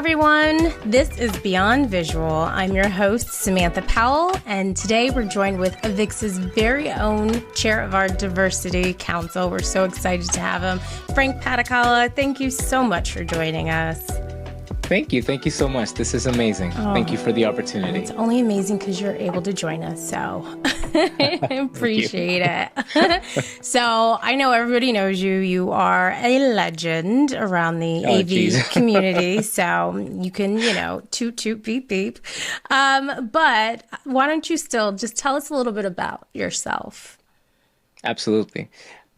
everyone. This is Beyond Visual. I'm your host, Samantha Powell, and today we're joined with AVIXA's very own chair of our Diversity Council. We're so excited to have him, Frank Padikkala. Thank you so much for joining us. Thank you. Thank you so much. This is amazing. Thank you for the opportunity. It's only amazing because you're able to join us, so I appreciate it. So I know everybody knows you. You are a legend around the AV community, so you can, toot, toot, beep, beep. But why don't you still just tell us a little bit about yourself? Absolutely.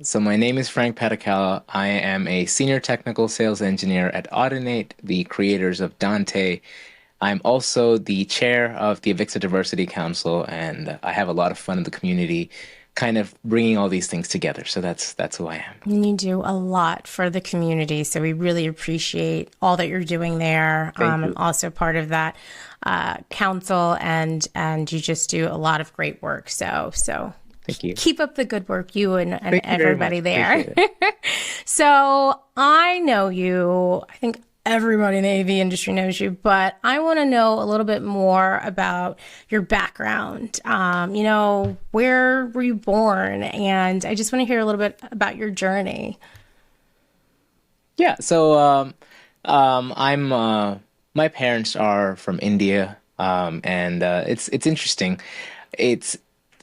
So my name is Frank Padikkala. I am a senior technical sales engineer at Audinate, the creators of Dante. I'm also the chair of the AVIXA Diversity Council, and I have a lot of fun in the community, kind of bringing all these things together. So that's who I am. And you do a lot for the community, so we really appreciate all that you're doing there. I'm also part of that council, and you just do a lot of great work. So. Thank you. Keep up the good work, you and everybody there. So I know you. I think everybody in the AV industry knows you, but I want to know a little bit more about your background. Where were you born? And I just want to hear a little bit about your journey. Yeah. So my parents are from India, and it's interesting.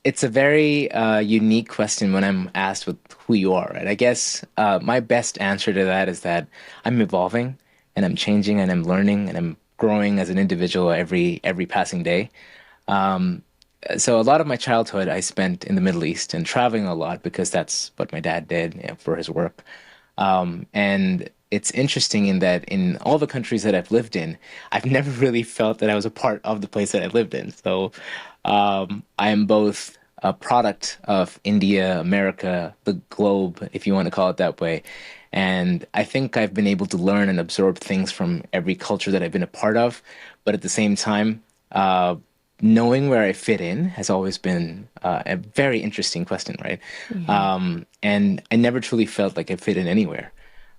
It's a very unique question when I'm asked with who you are, right? I guess my best answer to that is that I'm evolving and I'm changing and I'm learning and I'm growing as an individual every passing day. So a lot of my childhood I spent in the Middle East and traveling a lot because that's what my dad did for his work. And it's interesting in that in all the countries that I've lived in, I've never really felt that I was a part of the place that I lived in. So I am both a product of India, America, the globe, if you want to call it that way. And I think I've been able to learn and absorb things from every culture that I've been a part of. But at the same time, knowing where I fit in has always been a very interesting question, right? Mm-hmm. And I never truly felt like I fit in anywhere.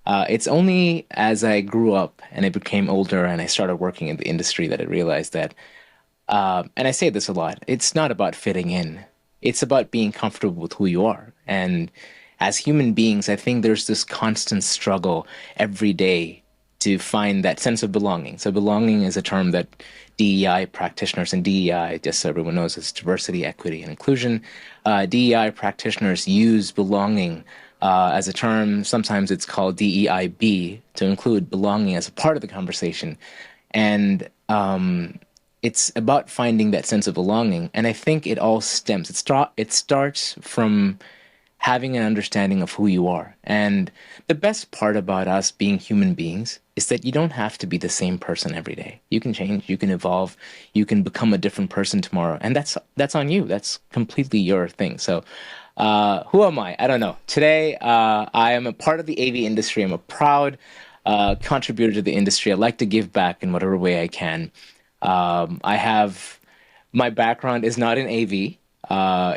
It's only as I grew up and I became older and I started working in the industry that I realized that and I say this a lot, it's not about fitting in. It's about being comfortable with who you are. And as human beings, I think there's this constant struggle every day to find that sense of belonging. So belonging is a term that DEI practitioners, and DEI, just so everyone knows, is diversity, equity, and inclusion. DEI practitioners use belonging as a term. Sometimes it's called DEIB to include belonging as a part of the conversation. And it's about finding that sense of belonging. And I think it all stems. It starts from having an understanding of who you are. And the best part about us being human beings is that you don't have to be the same person every day. You can change, you can evolve, you can become a different person tomorrow. And that's on you. That's completely your thing. So who am I? I don't know. Today, I am a part of the AV industry. I'm a proud contributor to the industry. I like to give back in whatever way I can. My background is not in AV.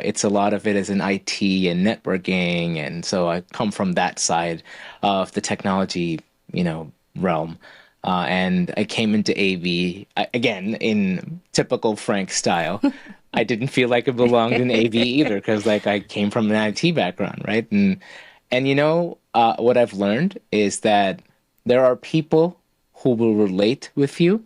It's a lot of it is in IT and networking. And so I come from that side of the technology, realm. And I came into AV, again, in typical Frank style. I didn't feel like I belonged in AV either because I came from an IT background, right? And what I've learned is that there are people who will relate with you.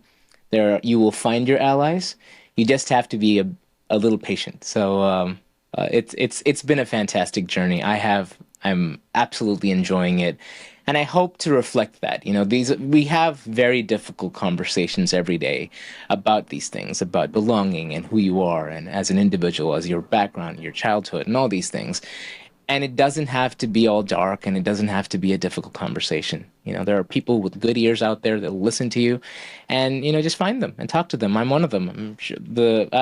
You will find your allies. You just have to be a little patient. So it's been a fantastic journey. I'm absolutely enjoying it, and I hope to reflect that. We have very difficult conversations every day about these things, about belonging and who you are, and as an individual, as your background, your childhood, and all these things. And it doesn't have to be all dark, and it doesn't have to be a difficult conversation. There are people with good ears out there that will listen to you, and just find them and talk to them. I'm one of them.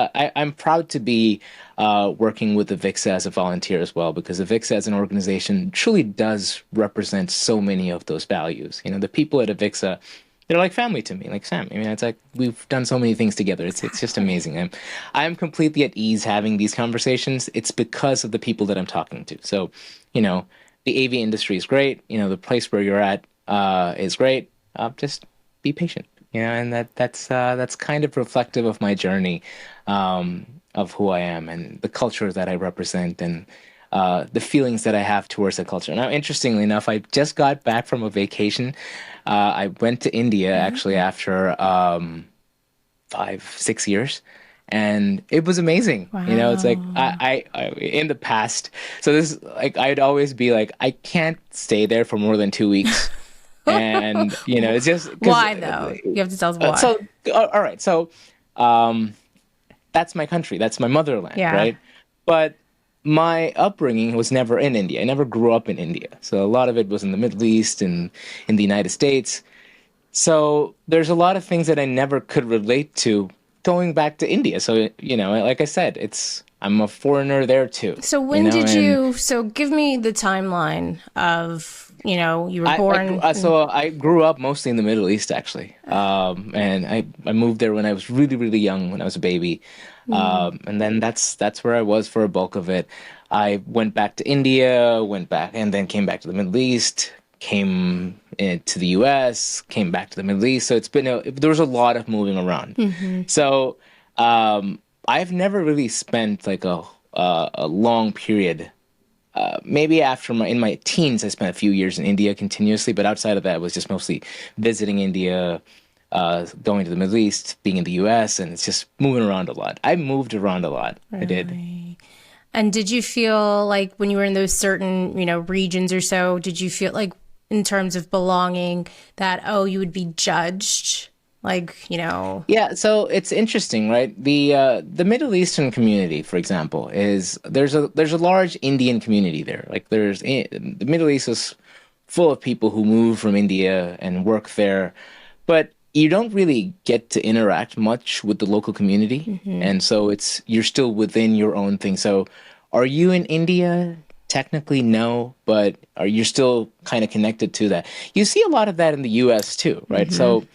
I'm proud to be working with AVIXA as a volunteer as well, because AVIXA as an organization truly does represent so many of those values. The people at AVIXA, they're like family to me, like Sam. It's like we've done so many things together. It's just amazing. I'm completely at ease having these conversations. It's because of the people that I'm talking to. So, the AV industry is great. The place where you're at is great. Just be patient. and that's kind of reflective of my journey, of who I am and the culture that I represent and the feelings that I have towards the culture. Now, interestingly enough, I just got back from a vacation. I went to India actually after 5, 6 years. And it was amazing. It's like Wow. I in the past. So this like I'd always be like, I can't stay there for more than 2 weeks. And it's just because Why though? You have to tell us why. so all right. So um, that's my country. That's my motherland, Yeah. right? But my upbringing was never in India. I never grew up in India. So a lot of it was in the Middle East and in the United States. So there's a lot of things that I never could relate to going back to India. So, like I said, I'm a foreigner there too. So when did so give me the timeline of, you were born. So I grew up mostly in the Middle East, actually. And I moved there when I was really, really young, when I was a baby. And then that's where I was for a bulk of it. I went back to India, went back, and then came back to the Middle East, came to the US, came back to the Middle East. So there was a lot of moving around. So I've never really spent like a long period. Maybe in my teens, I spent a few years in India continuously, but outside of that, it was just mostly visiting India, going to the Middle East, being in the US, and it's just moving around a lot. I moved around a lot. I did. Right. And did you feel like when you were in those certain, regions or so, did you feel like in terms of belonging that, you would be judged? Like, Yeah, so it's interesting, right? The Middle Eastern community, for example, there's a large Indian community there. Like the Middle East is full of people who move from India and work there, but you don't really get to interact much with the local community, and so you're still within your own thing. So, are you in India? Technically, no, but are you still kind of connected to that? You see a lot of that in the U.S. too, right? So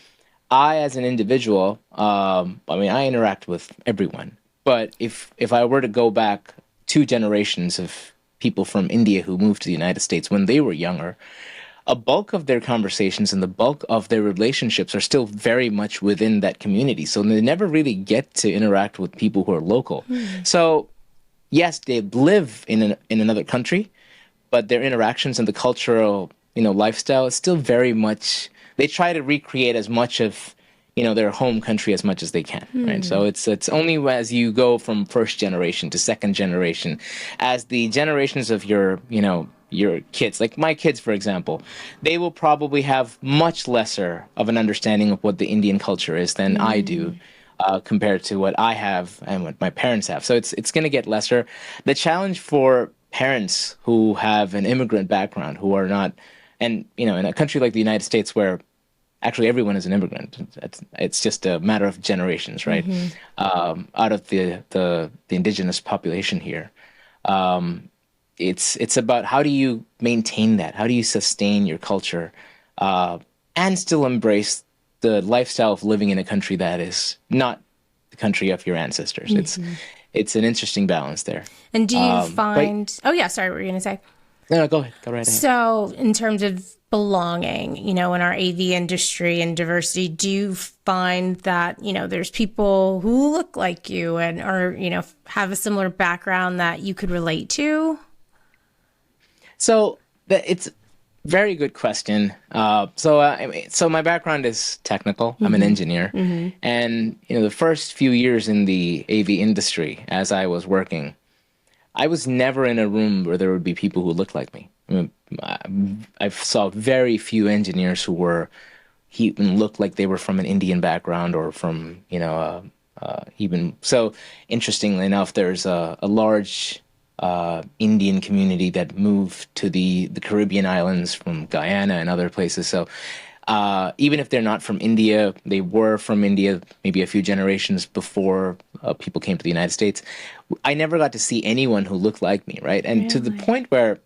I, as an individual, I interact with everyone. But if I were to go back 2 generations of people from India who moved to the United States when they were younger, a bulk of their conversations and the bulk of their relationships are still very much within that community. So they never really get to interact with people who are local. So yes, they live in another country, but their interactions and the cultural, lifestyle is still very much. They try to recreate as much of, their home country as much as they can, right? So it's only as you go from first generation to second generation, as the generations of your kids, like my kids, for example, they will probably have much lesser of an understanding of what the Indian culture is than I do. Compared to what I have and what my parents have. So it's going to get lesser. The challenge for parents who have an immigrant background, who are not, and, in a country like the United States where actually everyone is an immigrant, it's just a matter of generations, right? Out of the indigenous population here. It's about how do you maintain that? How do you sustain your culture and still embrace the lifestyle of living in a country that is not the country of your ancestors? It's an interesting balance there. And do you find? Oh yeah, sorry, what were you gonna say? No, go ahead. Go right ahead. So, in terms of belonging, in our AV industry and diversity, do you find that there's people who look like you and are have a similar background that you could relate to? So it's very good question. So my background is technical. I'm an engineer, and the first few years in the AV industry, as I was working, I was never in a room where there would be people who looked like me. I saw very few engineers who even looked like they were from an Indian background or from even so. Interestingly enough, there's a large Indian community that moved to the Caribbean islands from Guyana and other places. So even if they're not from India, they were from India maybe a few generations before people came to the United States. I never got to see anyone who looked like me, right? And to the point where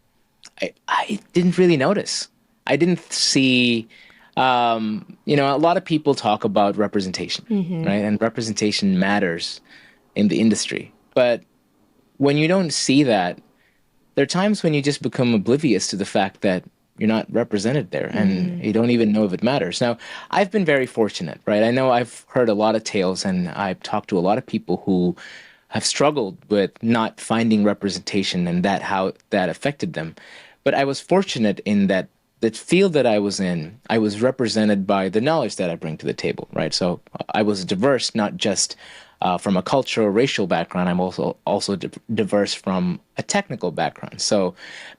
I didn't really notice. I didn't see, a lot of people talk about representation, right? And representation matters in the industry. But when you don't see that, there are times when you just become oblivious to the fact that not represented there, and you don't even know if it matters. Now, I've been very fortunate, right? I know I've heard a lot of tales, and I've talked to a lot of people who have struggled with not finding representation and how that affected them. But I was fortunate in that the field that I was in, I was represented by the knowledge that I bring to the table, right? So I was diverse, not just from a cultural or racial background. I'm also diverse from a technical background. So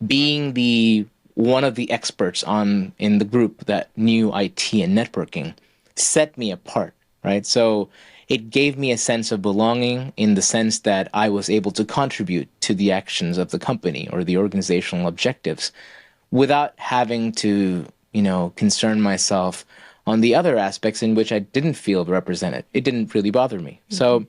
being one of the experts in the group that knew IT and networking set me apart, right? So it gave me a sense of belonging in the sense that I was able to contribute to the actions of the company or the organizational objectives without having to, concern myself on the other aspects in which I didn't feel represented. It didn't really bother me. Mm-hmm. So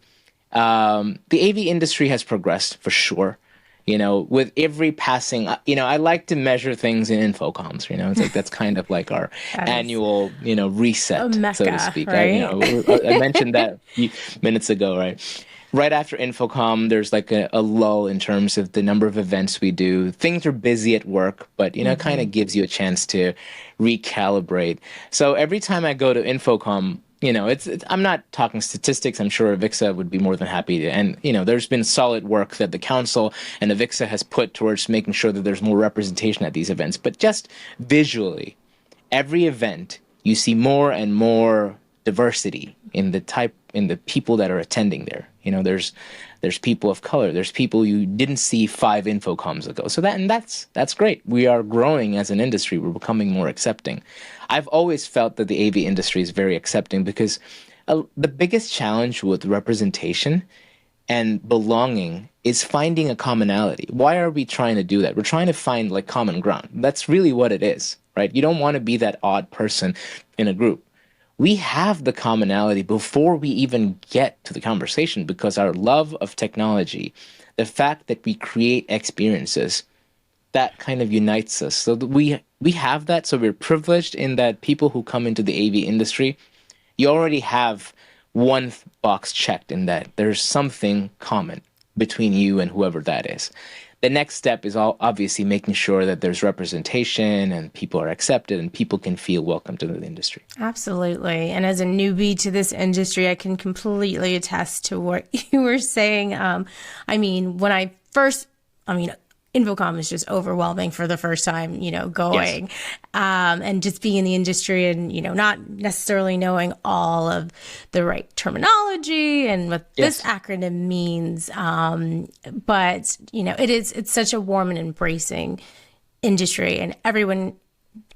the AV industry has progressed for sure. With every passing, I like to measure things in infocoms. It's like that's kind of like our annual, reset, Mecca, so to speak. Right? I mentioned that a few minutes ago, right? Right after Infocom, there's like a lull in terms of the number of events we do. Things are busy at work, but, it kind of gives you a chance to recalibrate. So every time I go to Infocom, I'm not talking statistics. I'm sure AVIXA would be more than happy to. And, there's been solid work that the council and AVIXA has put towards making sure that there's more representation at these events. But just visually, every event, you see more and more diversity in the people that are attending there. There's people of color. There's people you didn't see 5 Infocoms ago. So that's great. We are growing as an industry. We're becoming more accepting. I've always felt that the AV industry is very accepting because the biggest challenge with representation and belonging is finding a commonality. Why are we trying to do that? We're trying to find like common ground. That's really what it is, right? You don't want to be that odd person in a group. We have the commonality before we even get to the conversation because our love of technology, the fact that we create experiences, that kind of unites us. So that we have that. So we're privileged in that people who come into the AV industry, you already have one box checked in that there's something common between you and whoever that is. The next step is obviously making sure that there's representation and people are accepted and people can feel welcome to the industry. Absolutely. And as a newbie to this industry, I can completely attest to what you were saying. Infocom is just overwhelming for the first time, going, Yes. And just being in the industry and, not necessarily knowing all of the right terminology and what Yes. this acronym means. But, it's such a warm and embracing industry, and everyone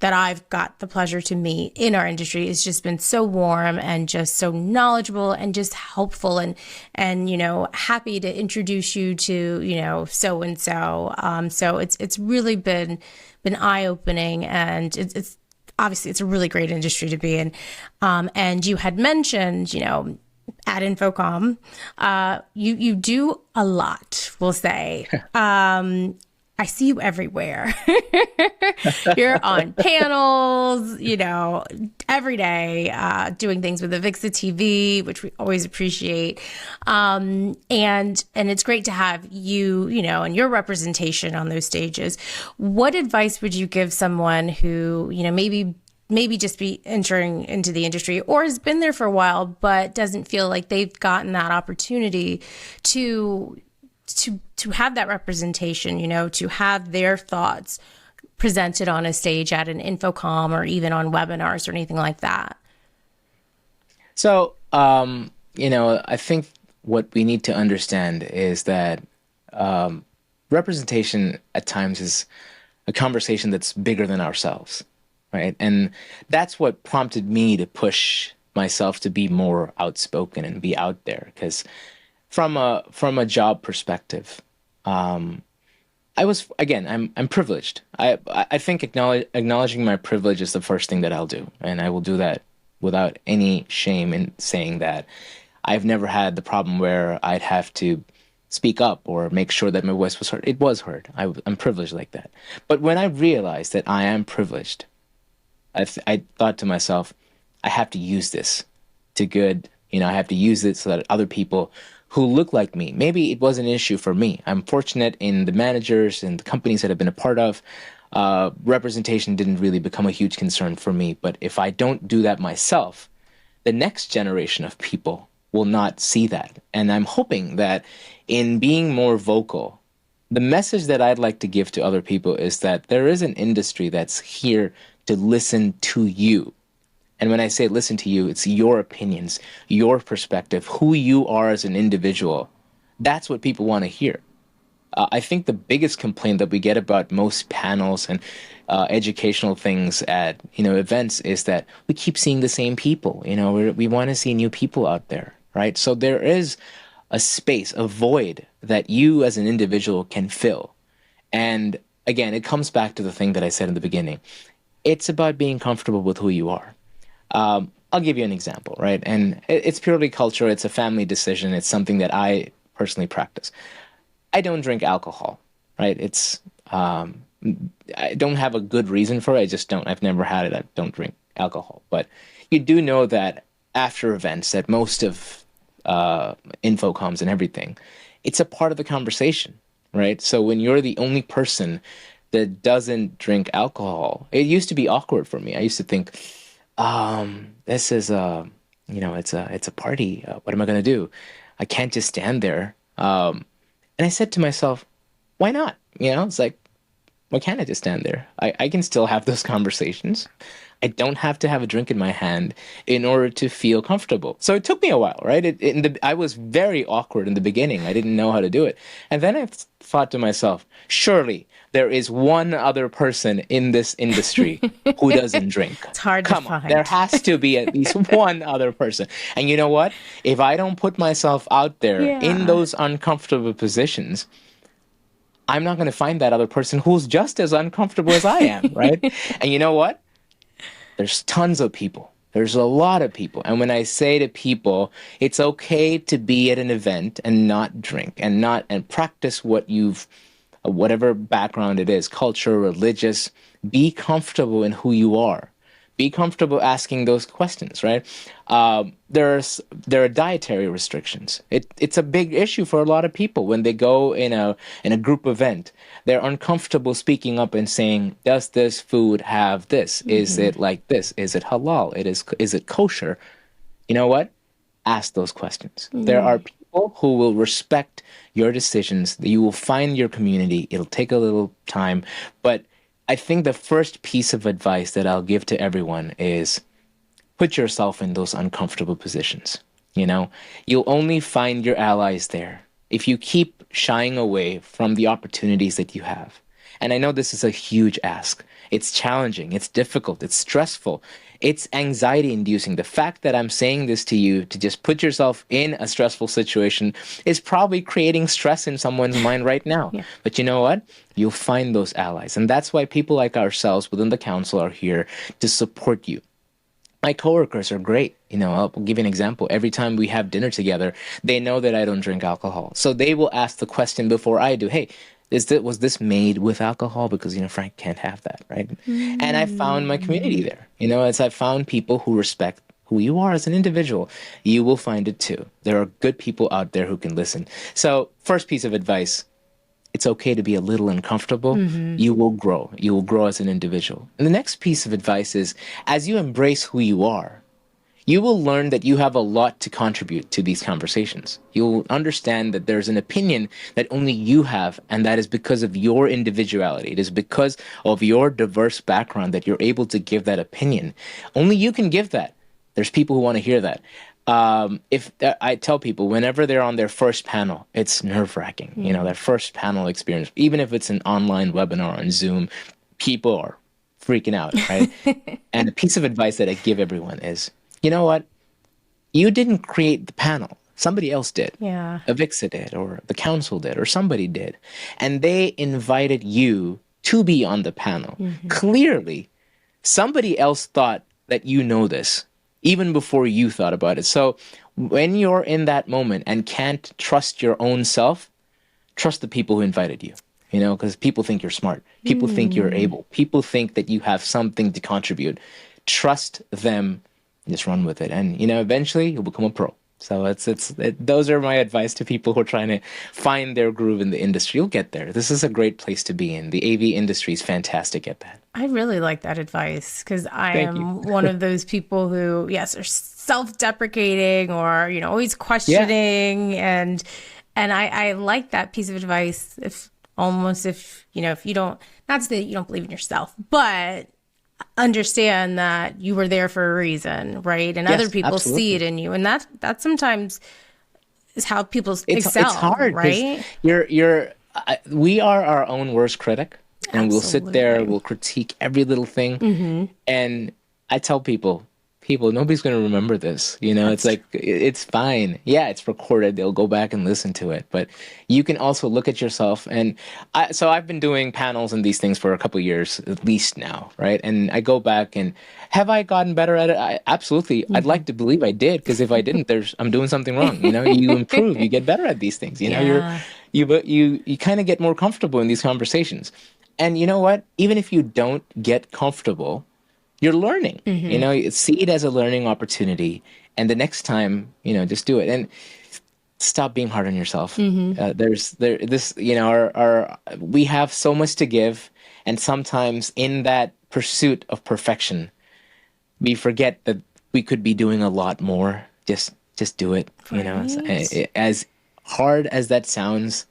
that I've got the pleasure to meet in our industry has just been so warm and just so knowledgeable and just helpful and happy to introduce you to so and so. So it's really been eye-opening, and it's obviously it's a really great industry to be in. And you had mentioned at Infocom, you do a lot, we'll say. I see you everywhere. You're on panels, every day, doing things with AVIXA TV, which we always appreciate. And it's great to have you, and your representation on those stages. What advice would you give someone who, maybe just be entering into the industry or has been there for a while, but doesn't feel like they've gotten that opportunity to have that representation, to have their thoughts presented on a stage at an Infocom or even on webinars or anything like that? So, I think what we need to understand is that representation at times is a conversation that's bigger than ourselves, right? And that's what prompted me to push myself to be more outspoken and be out there, because from a job perspective, I'm privileged. I think acknowledging my privilege is the first thing that I'll do, and I will do that without any shame in saying that. I've never had the problem where I'd have to speak up or make sure that my voice was heard. It was heard. I'm privileged like that. But when I realized that I am privileged, I thought to myself, I have to use this to good. I have to use it so that other people who look like me, maybe it was an issue for me. I'm fortunate in the managers and the companies that I've been a part of. representation didn't really become a huge concern for me. But if I don't do that myself, the next generation of people will not see that. And I'm hoping that in being more vocal, the message that I'd like to give to other people is that there is an industry that's here to listen to you. And when I say listen to you, it's your opinions, your perspective, who you are as an individual. That's what people want to hear. I think the biggest complaint that we get about most panels and educational things at events is that we keep seeing the same people. We want to see new people out there, right? So there is a space, a void that you as an individual can fill. And again, it comes back to the thing that I said in the beginning. It's about being comfortable with who you are. I'll give you an example, right? And it's purely cultural. It's a family decision. It's something that I personally practice. I don't drink alcohol, right? I don't have a good reason for it. I just don't. I've never had it. I don't drink alcohol. But you do know that after events, that most of infocoms and everything, it's a part of the conversation, right? So when you're the only person that doesn't drink alcohol, it used to be awkward for me. I used to think, this is it's a party. What am I going to do? I can't just stand there. And I said to myself, why not? It's like, why can't I just stand there? I can still have those conversations. I don't have to have a drink in my hand in order to feel comfortable. So it took me a while, right? I was very awkward in the beginning. I didn't know how to do it. And then I thought to myself, surely there is one other person in this industry who doesn't drink. It's hard to find. Come on, there has to be at least one other person. And you know what? If I don't put myself out there in those uncomfortable positions, I'm not going to find that other person who's just as uncomfortable as I am, right? And you know what? There's tons of people. There's a lot of people. And when I say to people, it's okay to be at an event and not drink and practice whatever background it is, culture, religious, be comfortable in who you are. Be comfortable asking those questions, right? There are dietary restrictions. It's a big issue for a lot of people when they go in a group event. They're uncomfortable speaking up and saying, "Does this food have this? Mm-hmm. Is it like this? Is it halal? Is it kosher?" You know what? Ask those questions. Mm-hmm. There are people who will respect your decisions. You will find your community. It'll take a little time, but I think the first piece of advice that I'll give to everyone is put yourself in those uncomfortable positions. You'll only find your allies there if you keep shying away from the opportunities that you have. And I know this is a huge ask. It's challenging. It's difficult. It's stressful. It's anxiety inducing. The fact that I'm saying this to you to just put yourself in a stressful situation is probably creating stress in someone's mind right now. Yeah. But you know what? You'll find those allies. And that's why people like ourselves within the council are here to support you. My coworkers are great. I'll give you an example. Every time we have dinner together, they know that I don't drink alcohol. So they will ask the question before I do, hey, was this made with alcohol? Because, Frank can't have that, right? Mm. And I found my community there. As I found people who respect who you are as an individual, you will find it too. There are good people out there who can listen. So first piece of advice, it's okay to be a little uncomfortable. Mm-hmm. You will grow. You will grow as an individual. And the next piece of advice is, as you embrace who you are, you will learn that you have a lot to contribute to these conversations. You'll understand that there's an opinion that only you have, and that is because of your individuality. It is because of your diverse background that you're able to give that opinion. Only you can give that. There's people who want to hear that. I tell people, whenever they're on their first panel, it's nerve-wracking. Mm-hmm. That first panel experience, even if it's an online webinar on Zoom, people are freaking out, right? And a piece of advice that I give everyone is, you know what? You didn't create the panel. Somebody else did. Yeah. AVIXA did, or the council did, or somebody did. And they invited you to be on the panel. Mm-hmm. Clearly, somebody else thought that you know this, even before you thought about it. So when you're in that moment and can't trust your own self, trust the people who invited you. Because people think you're smart. People think you're able. People think that you have something to contribute. Trust them. Just run with it. And, eventually you'll become a pro. So those are my advice to people who are trying to find their groove in the industry. You'll get there. This is a great place to be in. The AV industry is fantastic at that. I really like that advice because I Thank you. am one of those people who, yes, are self-deprecating or, always Yeah. questioning. And I like that piece of advice if you don't, not to say that you don't believe in yourself, but understand that you were there for a reason, right? And other Yes, people see it absolutely. in you. And that sometimes is how people It's excel, hard because right? we are our own worst critic, and we'll sit there, Absolutely. we'll critique every little thing, and I tell people, nobody's going to remember this. It's That's true. like it's fine. Yeah, it's recorded. They'll go back and listen to it, but you can also look at yourself. And so I've been doing panels and these things for a couple of years at least now, right? And I go back and have I gotten better at it? Absolutely. I'd like to believe I did, because if I didn't, I'm doing something wrong. You improve, you get better at these things. Yeah. You kind of get more comfortable in these conversations. And you know what? Even if you don't get comfortable, you're learning. See it as a learning opportunity, and the next time, just do it and stop being hard on yourself. There's there this our we have so much to give, and sometimes in that pursuit of perfection, we forget that we could be doing a lot more. Just do it. Right. As hard as that sounds,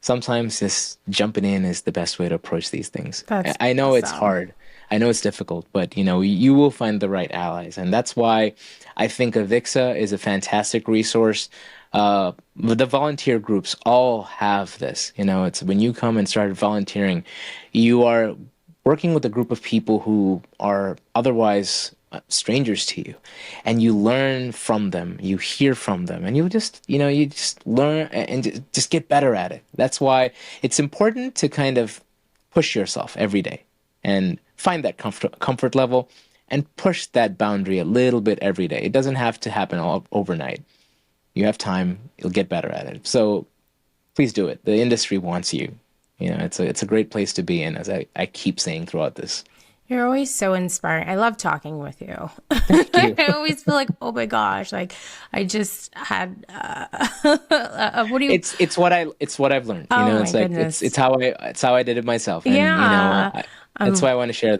sometimes just jumping in is the best way to approach these things. That's I know it's awesome. hard. I know it's difficult, but you will find the right allies, and that's why I think AVIXA is a fantastic resource. The volunteer groups all have this. It's when you come and start volunteering, you are working with a group of people who are otherwise strangers to you, and you learn from them, you hear from them, and you just learn and just get better at it. That's why it's important to kind of push yourself every day and find that comfort level and push that boundary a little bit every day. It doesn't have to happen all overnight. You have time, you'll get better at it. So please do it. The industry wants you. It's a great place to be in, as I keep saying throughout this. You're always so inspiring. I love talking with you. Thank you. I always feel like, oh my gosh, like I just had what do you It's what I've learned. Oh my It's like it's goodness. how I did it myself, and Yeah. that's I'm why I want to share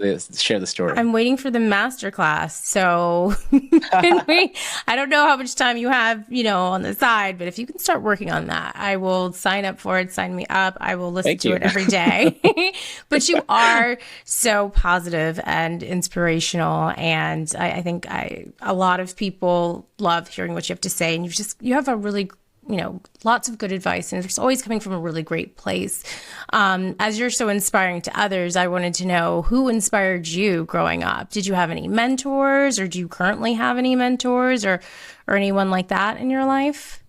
the story. I'm waiting for the master class. So can we, I don't know how much time you have, on the side, but if you can start working on that, I will sign up for it. Sign me up. I will listen Thank to you. it every day. But you are so positive and inspirational. And I think a lot of people love hearing what you have to say. And you have a really lots of good advice, and it's always coming from a really great place. As you're so inspiring to others, I wanted to know who inspired you growing up. Did you have any mentors, or do you currently have any mentors, or anyone like that in your life?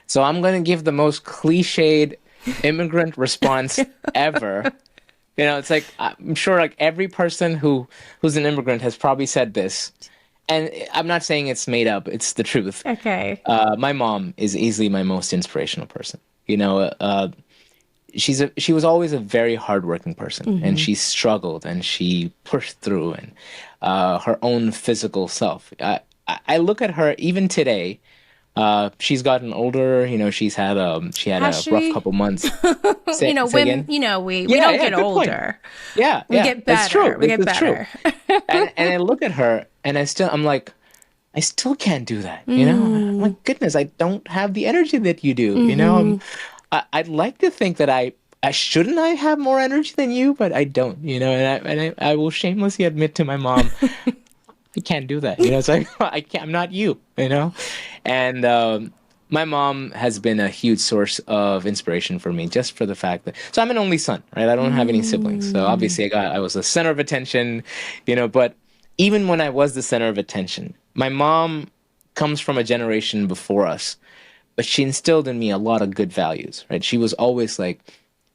So I'm going to give the most cliched immigrant response ever. It's like I'm sure like every person who's an immigrant has probably said this. And I'm not saying it's made up, it's the truth. Okay. My mom is easily my most inspirational person. She was always a very hardworking person, and she struggled and she pushed through, and her own physical self. I look at her even today. She's gotten older. She had Has a rough she? couple months. Say Women, again. we Yeah, don't yeah, get good point. older. Yeah, We yeah, get it's better. true. We get It's true. better. And I look at her, and I'm like, I still can't do that. My goodness, I don't have the energy that you do. I'd like to think that I shouldn't I have more energy than you, but I don't. And I will shamelessly admit to my mom, I can't do that. It's like I can't. I'm not you. And my mom has been a huge source of inspiration for me, just for the fact that. So I'm an only son, right? I don't have any siblings, so obviously I was the center of attention, But even when I was the center of attention, my mom comes from a generation before us, but she instilled in me a lot of good values, right? She was always like,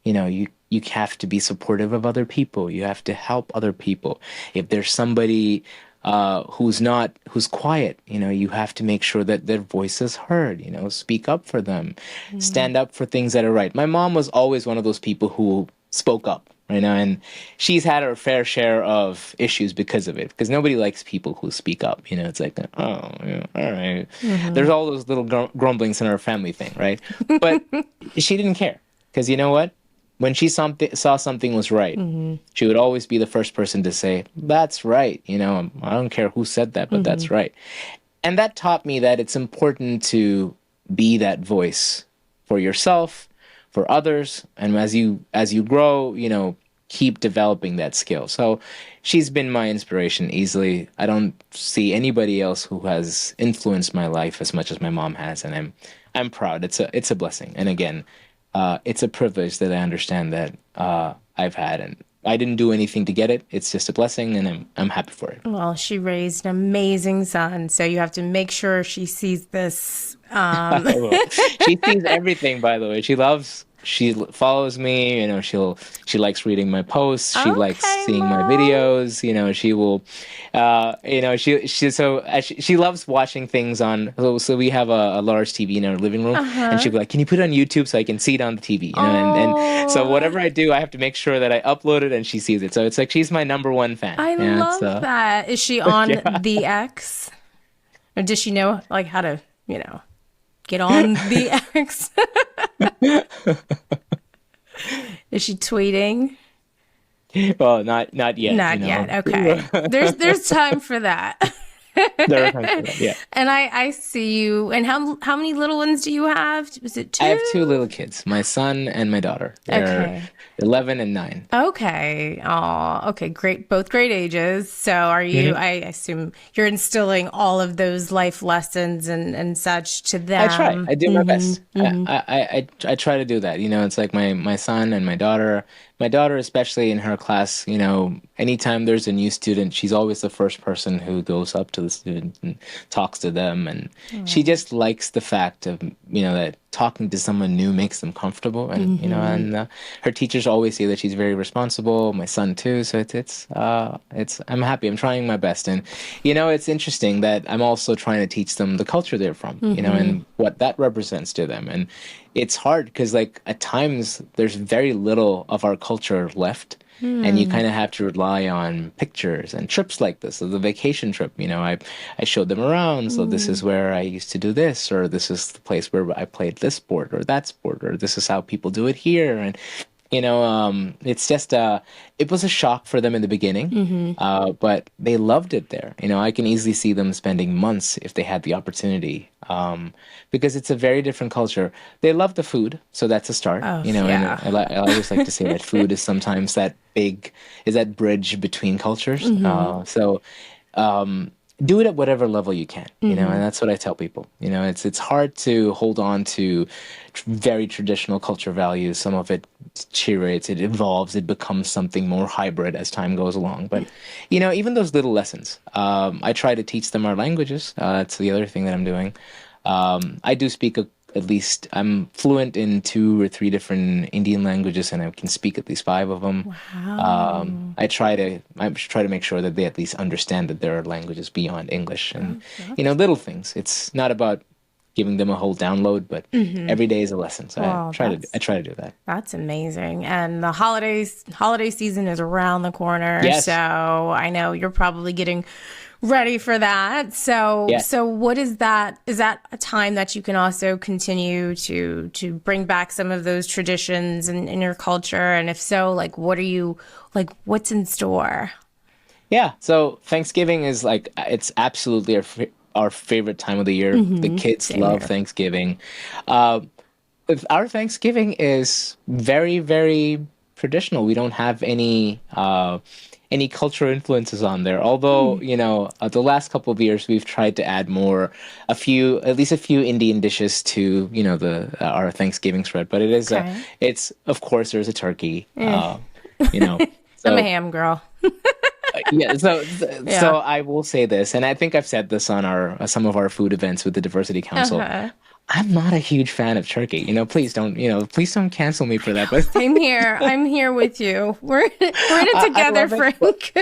you have to be supportive of other people. You have to help other people. If there's somebody who's quiet, you have to make sure that their voice is heard. Speak up for them, stand up for things that are right. My mom was always one of those people who spoke up. right now, and she's had her fair share of issues because of it, because nobody likes people who speak up. It's like, oh, yeah, all right. There's all those little grumblings in our family thing, right? But she didn't care, because you know what? When she saw something was right, she would always be the first person to say, that's right. I don't care who said that, but that's right. And that taught me that it's important to be that voice for yourself, for others, and as you grow, keep developing that skill. So she's been my inspiration easily. I don't see anybody else who has influenced my life as much as my mom has, and I'm proud. It's a blessing. And again, it's a privilege that I understand that I've had, and I didn't do anything to get it. It's just a blessing, and I'm happy for it. Well, she raised an amazing son, so you have to make sure she sees this. She sees everything, by the way. She follows me, she likes reading my posts. She likes seeing my videos. She will, she loves watching things on. So we have a large TV in our living room, and she'll be like, "Can you put it on YouTube so I can see it on the TV?" And so whatever I do, I have to make sure that I upload it and she sees it. So it's like she's my number one fan. I love that. Is she on the X, or does she know how to get on the X? Is she tweeting? Well, not yet. Not yet. Okay. There's time for that. Yeah. And I see you. And how many little ones do you have? Was it 2? I have 2 little kids, my son and my daughter. They're 11 and 9. Okay. Oh, okay. Great. Both great ages. So are you, I assume you're instilling all of those life lessons and such to them. I try. I do my best. I try to do that. It's like my son and my daughter, especially in her class, anytime there's a new student, she's always the first person who goes up to the student and talks to them. And she just likes the fact of, that talking to someone new makes them comfortable. And, and her teachers always say that she's very responsible. My son too. So I'm happy. I'm trying my best. And, it's interesting that I'm also trying to teach them the culture they're from, and what that represents to them. And it's hard because at times there's very little of our culture left. And you kind of have to rely on pictures and trips like this. So the vacation trip, I showed them around. So this is where I used to do this, or this is the place where I played this sport or that sport, or this is how people do it here. And, it's just, it was a shock for them in the beginning, but they loved it there. I can easily see them spending months if they had the opportunity, because it's a very different culture. They love the food, so that's a start. And I always like to say that food is sometimes that bridge between cultures. Do it at whatever level you can, and that's what I tell people. It's hard to hold on to very traditional culture values. Some of it deteriorates, it evolves, it becomes something more hybrid as time goes along. But, even those little lessons, I try to teach them our languages. That's the other thing that I'm doing. I do speak at least, I'm fluent in 2 or 3 different Indian languages, and I can speak at least 5 of them. Wow. I try to make sure that they at least understand that there are languages beyond English, and little things. It's not about giving them a whole download, but every day is a lesson. So I try to do that. That's amazing. And the holiday season is around the corner. Yes. So I know you're probably getting ready for that. So what is that? Is that a time that you can also continue to bring back some of those traditions in your culture? And if so, what's in store? Yeah. So Thanksgiving is it's absolutely our favorite time of the year. The kids love Thanksgiving. Our Thanksgiving is very, very traditional. We don't have any cultural influences on there. Although, the last couple of years we've tried to add at least a few Indian dishes to, our Thanksgiving spread. But it's of course there's a turkey. So, I'm a ham girl. So I will say this, and I think I've said this on some of our food events with the Diversity Council. I'm not a huge fan of turkey. Please don't cancel me for that. But Same here. I'm here with you. We're in it together, Frank.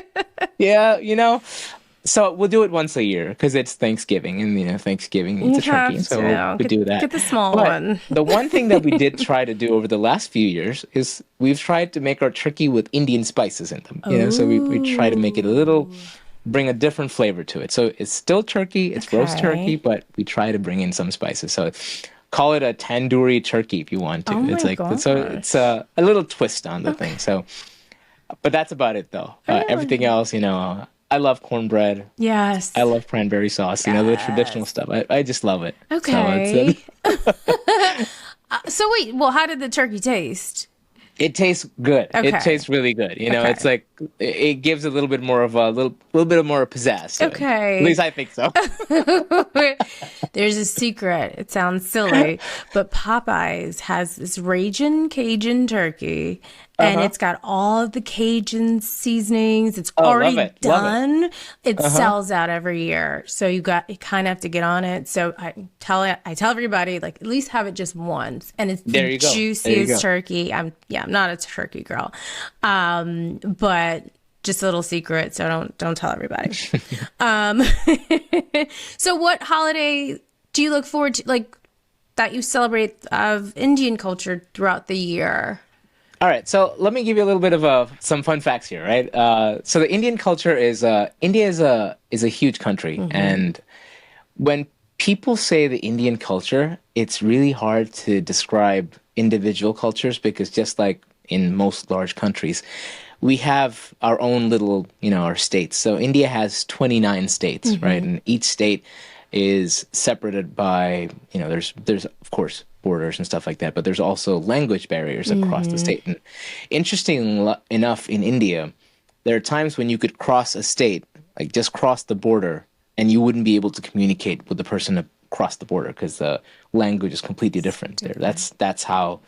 Yeah, So we'll do it once a year because it's Thanksgiving, and Thanksgiving needs You a turkey, have so to we do that. get the small But one. the one thing that we did try to do over the last few years is we've tried to make our turkey with Indian spices in them. So we try to make it a little, Oh, bring a different flavor to it. So it's still turkey, it's roast turkey, okay. but we try to bring in some spices. So call it a tandoori turkey if you want to. Oh It's my like it's gosh. a little twist on the thing. Okay. So, but that's about it though. Everything Really? else, I love cornbread. I Yes. love cranberry sauce, the traditional Yes. stuff. I just love it. So Okay. So wait, well, how did the turkey taste? it tastes good. It Okay. tastes really good. It's Okay. like it gives a little bit more of a little bit of more pizzazz to it. At Okay. least I think so. There's a secret. It sounds silly, but Popeyes has this Ragin' Cajun turkey, and Uh-huh. it's got all of the Cajun seasonings. It's Oh, love already it. Love it. done. It Uh-huh. sells out every year, so you kind of have to get on it. So I tell everybody like at least have it just once, and it's the There you go. There you juiciest go. turkey. I'm not a turkey girl, but just a little secret, so don't tell everybody. Um, so what holiday do you look forward to, like that you celebrate of Indian culture throughout the year? All right, so let me give you a little bit of some fun facts here, right? So the Indian culture is India is a huge country, and when people say the Indian culture, it's really hard to describe individual cultures because just like in most large countries, we have our own little, our states. So India has 29 states, right? And each state is separated by, there's of course borders and stuff like that, but there's also language barriers across the state. And interesting enough, in India, there are times when you could cross a state, like just cross the border, and you wouldn't be able to communicate with the person across the border because the language is completely different there. That's how.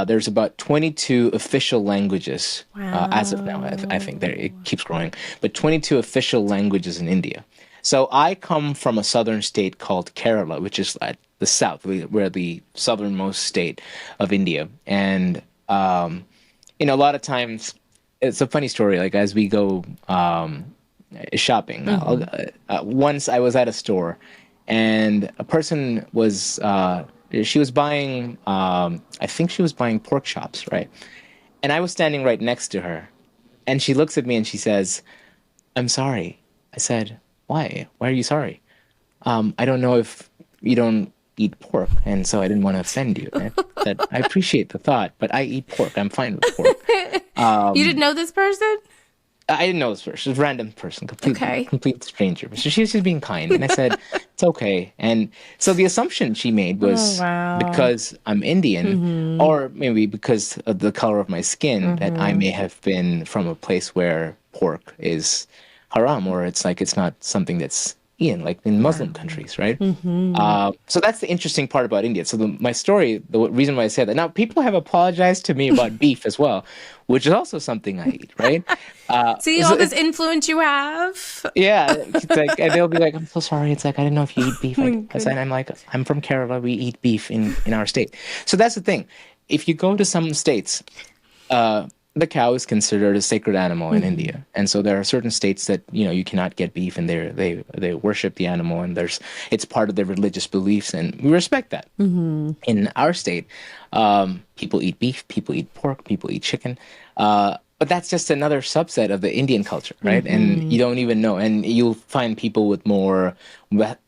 There's about 22 official languages as of now. I think there it keeps growing, but 22 official languages in India. So I come from a southern state called Kerala, which is at the south. We're the southernmost state of India, and a lot of times it's a funny story. Like as we go shopping, once I was at a store, and a person was she was buying I think she was buying pork chops, right? And I was standing right next to her, and she looks at me and she says, "I'm sorry." I said, "Why? Why are you sorry?" "I don't know if you don't eat pork, and so I didn't want to offend you." And I said, "I appreciate the thought, but I eat pork. I'm fine with pork." You didn't know this person? I didn't know this person. It was a random person, Okay. complete stranger. So she was just being kind, and I said, "It's okay." And so the assumption she made Oh was wow. because I'm Indian, or maybe because of the color of my skin, that I may have been from a place where pork is haram, or it's not something that's eaten, like in Muslim countries, right? So that's the interesting part about India. So my story, the reason why I said that, now people have apologized to me about beef as well, which is also something I eat, right? See So all this influence you have? yeah, it's like, and they'll be like, "I'm so sorry." It's like, "I didn't know if you eat beef." Oh my I said, goodness. I'm like, "I'm from Kerala. We eat beef in our state." So that's the thing. If you go to some states, the cow is considered a sacred animal in India, and so there are certain states that you cannot get beef, and they worship the animal, and it's part of their religious beliefs, and we respect that. In our state, people eat beef, people eat pork, people eat chicken. But that's just another subset of the Indian culture, right? And you don't even know. And you'll find people with more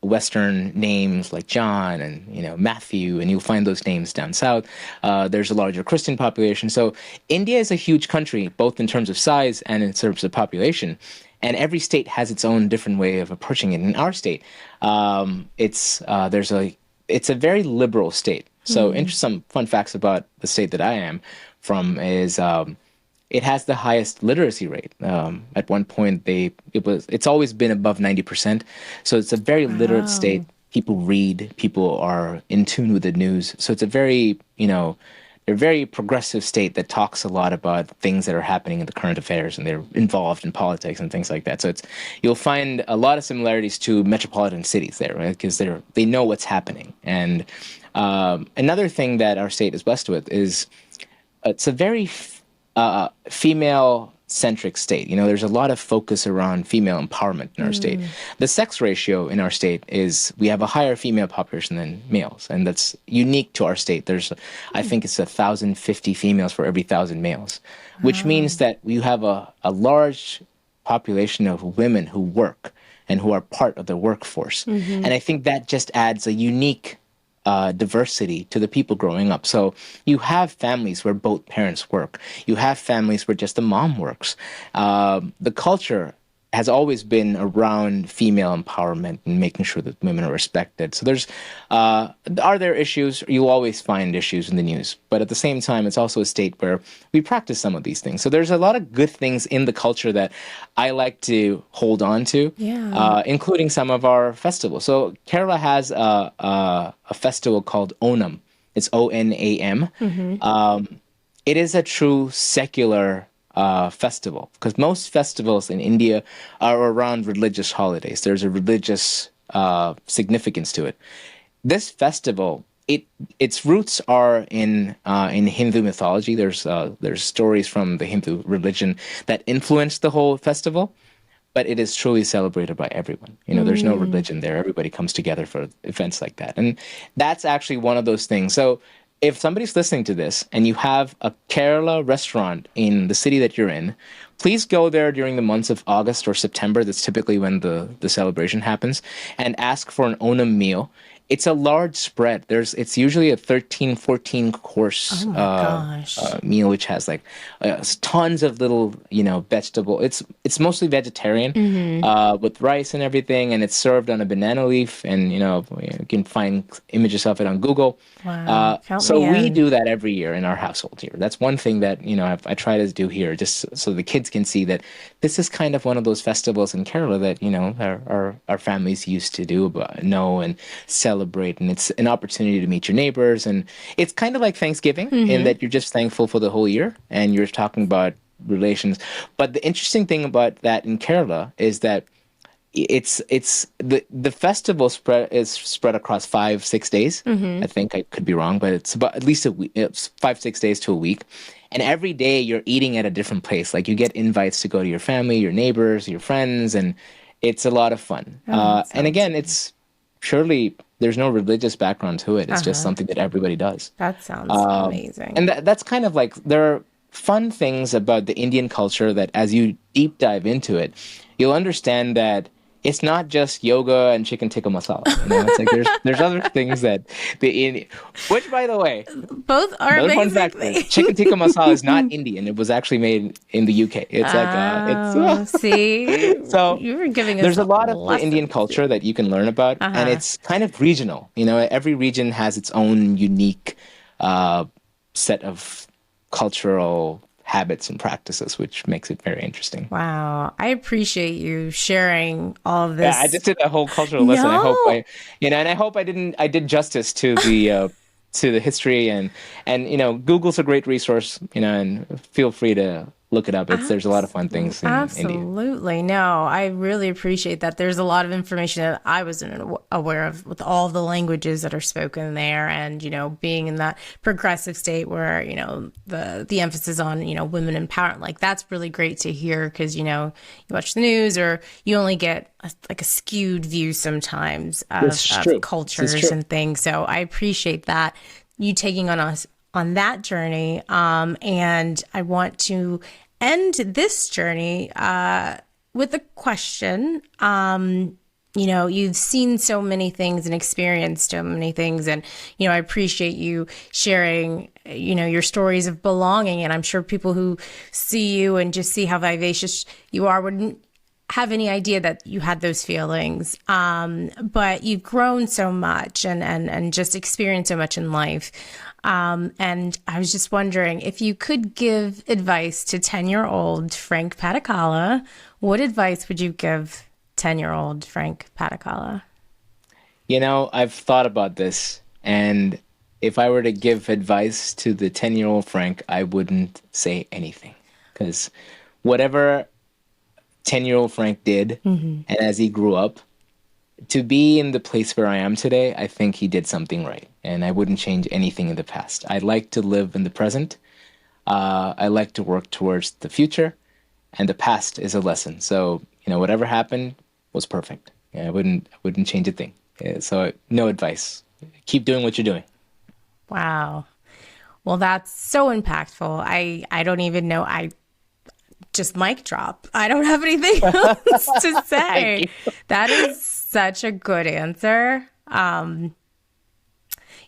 Western names like John and Matthew, and you'll find those names down south. There's a larger Christian population. So India is a huge country, both in terms of size and in terms of population. And every state has its own different way of approaching it. In our state, it's a very liberal state. So some fun facts about the state that I am from is it has the highest literacy rate. At one point, it's always been above 90%. So it's a very literate state. Wow. People read, people are in tune with the news. So it's a very, they're a very progressive state that talks a lot about things that are happening in the current affairs, and they're involved in politics and things like that. So you'll find a lot of similarities to metropolitan cities there, right? Because they know what's happening. And another thing that our state is blessed with is it's a very female centric state. There's a lot of focus around female empowerment in our state. The sex ratio in our state is we have a higher female population than males, and that's unique to our state. I think it's 1,050 females for every 1,000 males, which means that you have a large population of women who work and who are part of the workforce. And I think that just adds a unique diversity to the people growing up. So you have families where both parents work. You have families where just the mom works. The culture has always been around female empowerment and making sure that women are respected. So are there issues? You always find issues in the news. But at the same time, it's also a state where we practice some of these things. So there's a lot of good things in the culture that I like to hold on to, including some of our festivals. So Kerala has a festival called Onam. It's Onam. It is a true secular festival, because most festivals in India are around religious holidays. There's a religious significance to it. This festival, its roots are in Hindu mythology. There's stories from the Hindu religion that influenced the whole festival, but it is truly celebrated by everyone. There's no religion there. Everybody comes together for events like that, and that's actually one of those things. So if somebody's listening to this and you have a Kerala restaurant in the city that you're in, please go there during the months of August or September. That's typically when the celebration happens, and ask for an Onam meal. It's a large spread. It's usually a 13, 14 course meal, which has like tons of little, vegetable. It's mostly vegetarian with rice and everything, and it's served on a banana leaf. And you can find images of it on Google. Wow. So we do that every year in our household here. That's one thing that I try to do here, just so the kids can see that this is kind of one of those festivals in Kerala that our families used to know and celebrate, and it's an opportunity to meet your neighbors, and it's kind of like Thanksgiving in that you're just thankful for the whole year and you're talking about relations. But the interesting thing about that in Kerala is that it's the festival is spread across 5-6 days. I think I could be wrong, but it's about at least a week. It's 5-6 days to a week, and every day you're eating at a different place. Like you get invites to go to your family, your neighbors, your friends, and it's a lot of fun. And again, it's surely there's no religious background to it. It's just something that everybody does. That sounds amazing. And that's kind of like, there are fun things about the Indian culture that as you deep dive into it, you'll understand that it's not just yoga and chicken tikka masala. It's like there's other things that the Indian, which by the way, both are amazing. Fun fact, chicken tikka masala is not Indian. It was actually made in the UK. It's see, so you were giving us there's a lot of the Indian culture that you can learn about, and it's kind of regional. Every region has its own unique set of cultural habits and practices, which makes it very interesting. Wow. I appreciate you sharing all of this. Yeah, I just did a whole cultural lesson. I hope I hope I did justice to the history, and Google's a great resource, and feel free to look it up. There's a lot of fun things in India. Absolutely. No, I really appreciate that. There's a lot of information that I wasn't aware of with all the languages that are spoken there, and, being in that progressive state where, the emphasis on, women empowerment, like that's really great to hear, because, you watch the news or you only get a skewed view sometimes of cultures and things. So I appreciate that, you taking on us on that journey. And I want to end this journey with a question. You've seen so many things and experienced so many things. And, I appreciate you sharing, your stories of belonging. And I'm sure people who see you and just see how vivacious you are wouldn't have any idea that you had those feelings. But you've grown so much and just experienced so much in life. And I was just wondering if you could give advice to 10-year-old Frank Padikkala, what advice would you give 10-year-old Frank Padikkala? I've thought about this, and if I were to give advice to the 10-year-old Frank, I wouldn't say anything, because whatever 10-year-old Frank did, and as he grew up, to be in the place where I am today, I think he did something right, and I wouldn't change anything in the past. I like to live in the present. I like to work towards the future, and the past is a lesson. So, whatever happened was perfect. Yeah, I wouldn't change a thing. Yeah, so no advice. Keep doing what you're doing. Wow. Well, that's so impactful. I don't even know. I just mic drop. I don't have anything else to say. That is such a good answer.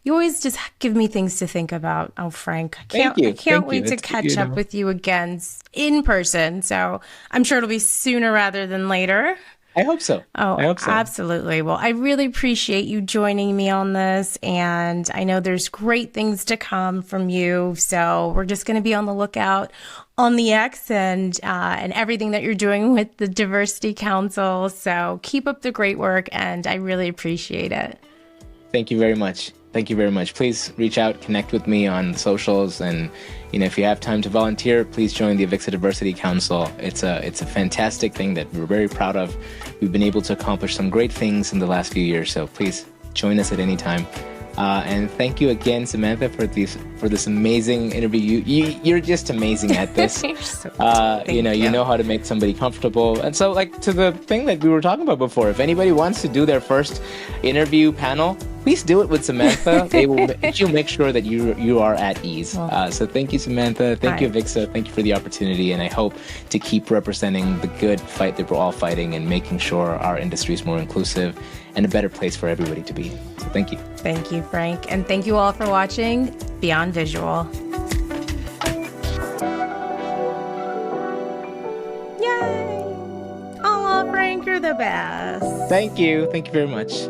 You always just give me things to think about. Oh, Frank, I can't wait to catch up with you again in person. So I'm sure it'll be sooner rather than later. I hope so. Oh, I hope so. Absolutely. Well, I really appreciate you joining me on this. And I know there's great things to come from you. So we're just going to be on the lookout on the X and everything that you're doing with the Diversity Council. So keep up the great work. And I really appreciate it. Thank you very much. Thank you very much. Please reach out, connect with me on socials, and if you have time to volunteer, please join the AVIXA Diversity Council. It's a fantastic thing that we're very proud of. We've been able to accomplish some great things in the last few years, so please join us at any time. And thank you again, Samantha, for this amazing interview. You're just amazing at this. You know how to make somebody comfortable. And so, to the thing that we were talking about before, if anybody wants to do their first interview panel, please do it with Samantha. She'll make sure that you are at ease. So thank you, Samantha. Thank you, AVIXA. Thank you for the opportunity. And I hope to keep representing the good fight that we're all fighting and making sure our industry is more inclusive and a better place for everybody to be. So thank you. Thank you, Frank. And thank you all for watching Beyond Visual. Yay! Oh, Frank, you're the best. Thank you. Thank you very much.